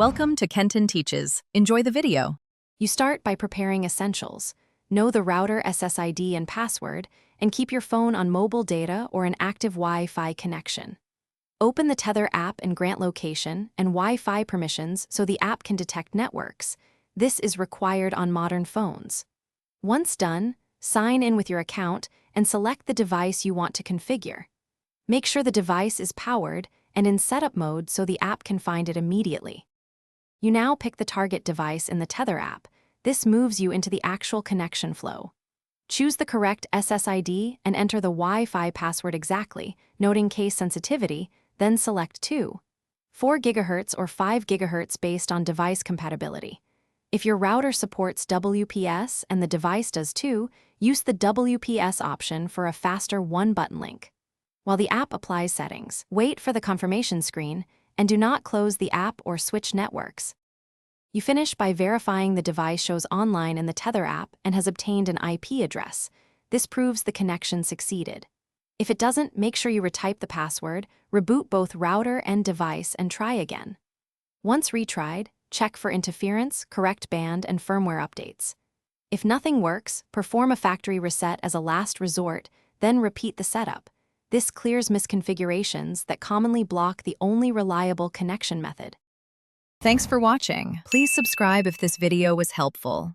Welcome to Kenton Teaches. Enjoy the video. You start by preparing essentials. Know the router SSID and password, and keep your phone on mobile data or an active Wi-Fi connection. Open the Tether app and grant location and Wi-Fi permissions so the app can detect networks. This is required on modern phones. Once done, sign in with your account and select the device you want to configure. Make sure the device is powered and in setup mode so the app can find it immediately. You now pick the target device in the Tether app. This moves you into the actual connection flow. Choose the correct SSID and enter the Wi-Fi password exactly, noting case sensitivity, then select 4 GHz or 5 GHz based on device compatibility. If your router supports WPS and the device does too, use the WPS option for a faster one-button link. While the app applies settings, wait for the confirmation screen and do not close the app or switch networks. You finish by verifying the device shows online in the Tether app and has obtained an IP address. This proves the connection succeeded. If it doesn't, make sure you retype the password, reboot both router and device, and try again. Once retried, check for interference, correct band, and firmware updates. If nothing works, perform a factory reset as a last resort, then repeat the setup. This clears misconfigurations that commonly block the only reliable connection method. Thanks for watching. Please subscribe if this video was helpful.